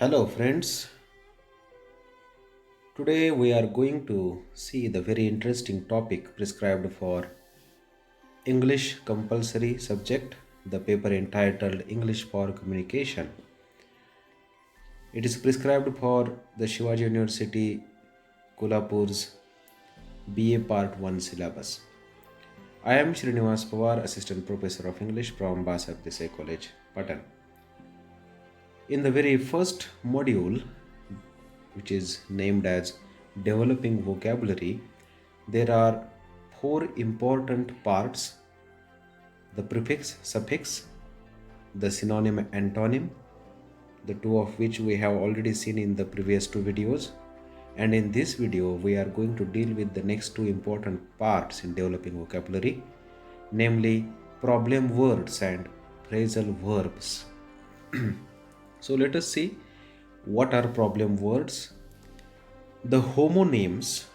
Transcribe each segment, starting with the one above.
Hello, friends. Today we are going to see the very interesting topic prescribed for English compulsory subject, the paper entitled English for Communication. It is prescribed for the Shivaji University Kolhapur's BA Part 1 syllabus. I am Srinivas Pawar, Assistant Professor of English from Basab Desai College, Patan. In the very first module, which is named as Developing Vocabulary, there are four important parts: the prefix, suffix, the synonym, antonym, the two of which we have already seen in the previous two videos. And in this video, we are going to deal with the next two important parts in developing vocabulary, namely problem words and phrasal verbs. So let us see what are problem words. The homonyms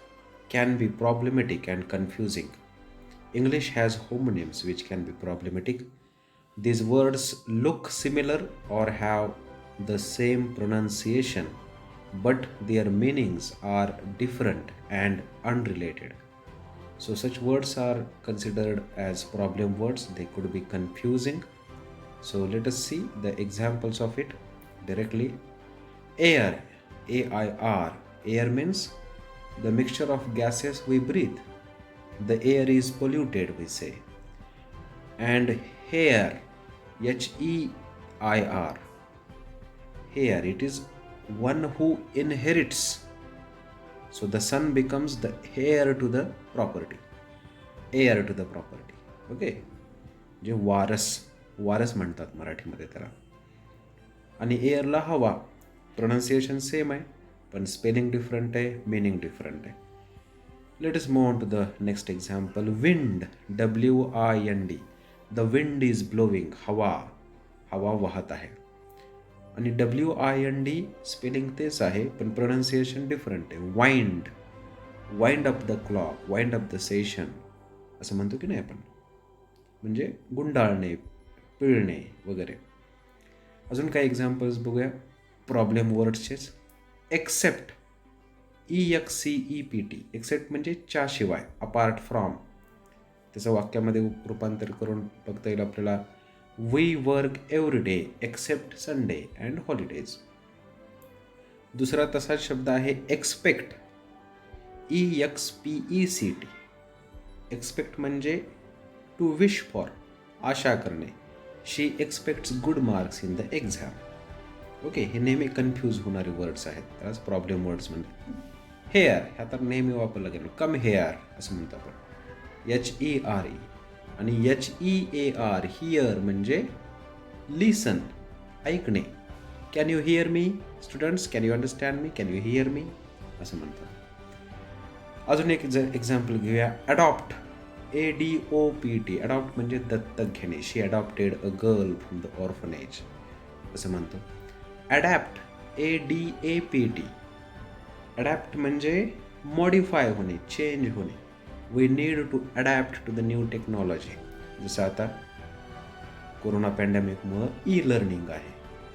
can be problematic and confusing. English has homonyms which can be problematic. These words look similar or have the same pronunciation, but their meanings are different and unrelated. So, such words are considered as problem words. They could be confusing. So, let us see the examples of it directly. Air, AIR. Air means the mixture of gases we breathe. The air is polluted, we say. And hair, HEIR. Hair, it is one who inherits. So the son becomes the heir to the property. Heir to the property. Okay, जे वारस वारस म्हणतात मराठीमध्ये त्याला. आणि एअरला हवा. Pronunciation same आहे, पण स्पेलिंग डिफरंट आहे, मीनिंग डिफरंट आहे. Let us move on to the next example. Wind, WIND. The wind is blowing. हवा, हवा वाहत आहे. आणि WIND स्पेलिंग तेच आहे, पण प्रोनाउन्सिएशन डिफरंट आहे. Wind, wind up the clock, wind up the session असं म्हणतो की नाही आपण, म्हणजे गुंडाळणे, पिळणे वगैरे. अजून काही एक्झाम्पल्स बघूया प्रॉब्लेम वर्ड्सचेच. Except, EXCEPT. एक्सेप्ट म्हणजे च्या शिवाय, अपार्ट फ्रॉम. त्याचं वाक्यामध्ये रूपांतर करून बघता येईल आपल्याला. We work every day except Sunday and holidays. दुसरा तसाच शब्द आहे एक्सपेक्ट, EXPECT. एक्सपेक्ट म्हणजे टू विश फॉर, आशा करणे. She expects good marks in the exam. Okay, हे नेहमी कन्फ्यूज होणारे वर्ड्स आहेत, त्यालाच प्रॉब्लेम वर्ड्स म्हणतात. हेअर, ह्या तर नेहमी वापरला गेलो. कम हेअर असं म्हणतो आपण, HERE. आणि HEAR, हिअर म्हणजे लिसन, ऐकणे. Can you hear me students, can you understand me, can you hear me असं म्हणतात. अजून एक एक्झाम्पल घेऊया. Adopt, ADOPT. अडॉप्ट म्हणजे दत्तक घेणे. She adopted a girl from the orphanage असं म्हणतो. Adapt, ADAPT. अडॅप्ट म्हणजे मॉडिफाय होणे, चेंज होणे. We need to adapt to the new technology. जसं आता कोरोना पॅन्डेमिकमुळं लर्निंग आहे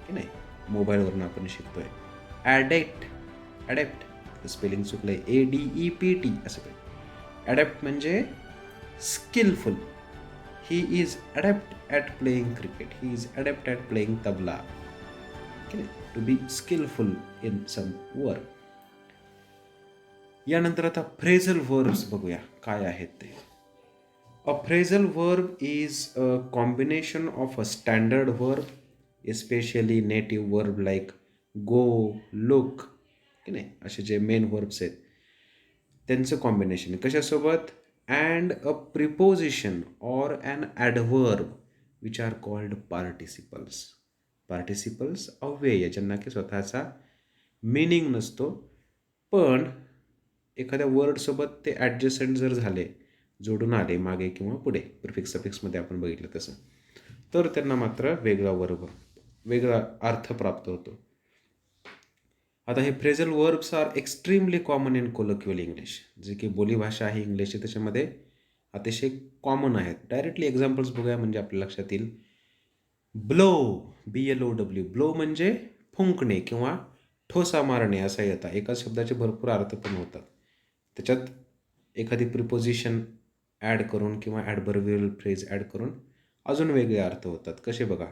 की नाही, मोबाईलवरून आपण शिकतोय. ॲडेप्ट, ॲडेप्ट स्पेलिंग चुकलं आहे, ADEPT असं काही. ॲडेप्ट म्हणजे skilful. He is adept at playing cricket, he is adept at playing tabla की नाही, to be skilful in some work. यानंतर आता फ्रेझल वर्ब्स बघूया काय आहेत ते. A phrasal verb is a combination of a standard verb, especially native verb like go, look की नाही, असे जे मेन वर्ब्स आहेत त्यांचं कॉम्बिनेशन. कशासोबत? And a preposition or an adverb which are called participles. Participles अव्यय, ज्यांना की स्वतःचा मिनिंग नसतो, पण एखाद्या वर्डसोबत ते ॲडजस्टंट जर झाले, जोडून आले मागे किंवा पुढे, प्रिफिक्स सफिक्समध्ये आपण बघितलं तसं, तर त्यांना मात्र वेगळा वर्ब, वेगळा अर्थ प्राप्त होतो. आता हे phrasal verbs are extremely common in colloquial English. जे की बोलीभाषा आहे इंग्लिशची त्याच्यामध्ये अतिशय कॉमन आहेत. डायरेक्टली एक्झाम्पल्स बघूया म्हणजे आपल्या लक्षात येईल. Blow, BLOW. ब्लो म्हणजे फुंकणे किंवा ठोसा मारणे असा येतात. एकाच शब्दाचे भरपूर अर्थ पण होतात. त्याच्यात एखादी प्रिपोजिशन ॲड करून किंवा ॲडव्हर्बियल फ्रेज ॲड करून अजून वेगळे अर्थ होतात. कसे बघा,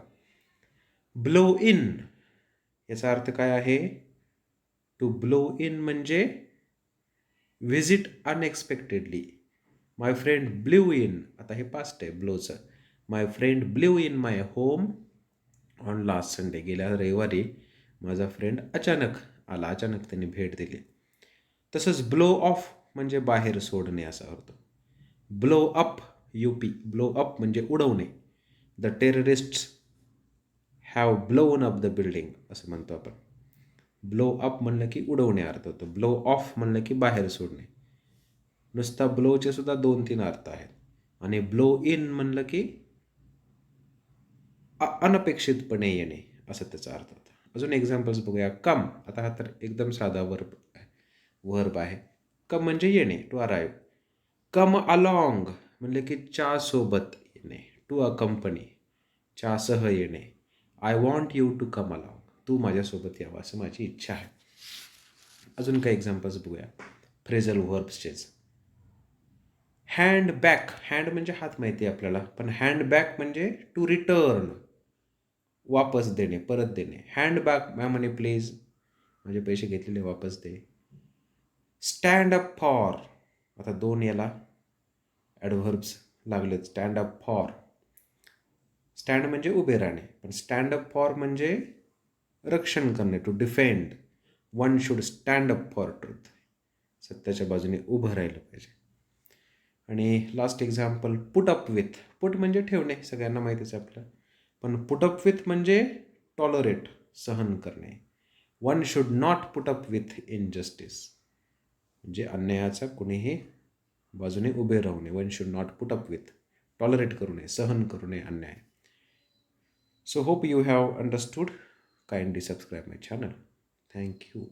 ब्लो इन याचा अर्थ काय आहे? टू ब्लो इन म्हणजे visit unexpectedly. My friend blew in, आता हे पास्ट आहे ब्लोचं. My friend blew in my home on last Sunday. गेल्या रविवारी माझा फ्रेंड अचानक आला, अचानक त्यांनी भेट दिली. तसंच ब्लो ऑफ म्हणजे बाहेर सोडणे असा अर्थ. Blow up, UP, blow up म्हणजे उडवणे. The terrorists have blown up the building असं म्हणतो आपण. ब्लो अप म्हणलं की उडवणे अर्थ होतो. ब्लो ऑफ म्हणलं की बाहेर सोडणे. नुसता ब्लोचे सुद्धा 2-3 अर्थ आहेत. आणि ब्लो इन म्हणलं की अनपेक्षितपणे येणे असं त्याचा अर्थ होता. अजून एक्झाम्पल्स बघूया. कम, आता हा तर एकदम साधा वर्ब आहे. कम म्हणजे येणे, टू अराईव्ह. कम अलॉंग म्हणले की सोबत येणे, टू अकंपनी, सह येणे. I want you to come along, तू माझ्यासोबत यावं असं माझी इच्छा आहे. अजून काही एक्झाम्पल्स बघूया फ्रेझल व्हर्ब्सचेच. हँड बॅक, हँड म्हणजे हात माहिती आहे आपल्याला, पण हँड बॅक म्हणजे टू रिटर्न, वापस देणे, परत देणे. Hand back my money please, माझे पैसे घेतलेले वापस दे. स्टँड अप फॉर, आता 2 याला ॲडव्हर्ब्स लागलेत. स्टँड अप फॉर, स्टँड म्हणजे उभे राहणे, पण स्टँड अप फॉर म्हणजे रक्षण करणे, to defend. One should stand up for truth, सत्याच्या बाजूने उभं राहिलं पाहिजे. आणि last example, put up with. Put म्हणजे ठेवणे, सगळ्यांना माहितीच आहे आपलं, पण पुट अप विथ म्हणजे टॉलरेट, सहन करणे. One should not put up with injustice, म्हणजे अन्यायाचा कुणीही बाजूने उभे राहू नये. One should not put up with, tolerate करू नये, सहन करू नये अन्याय. So hope you have understood. Kindly subscribe my channel. Thank you.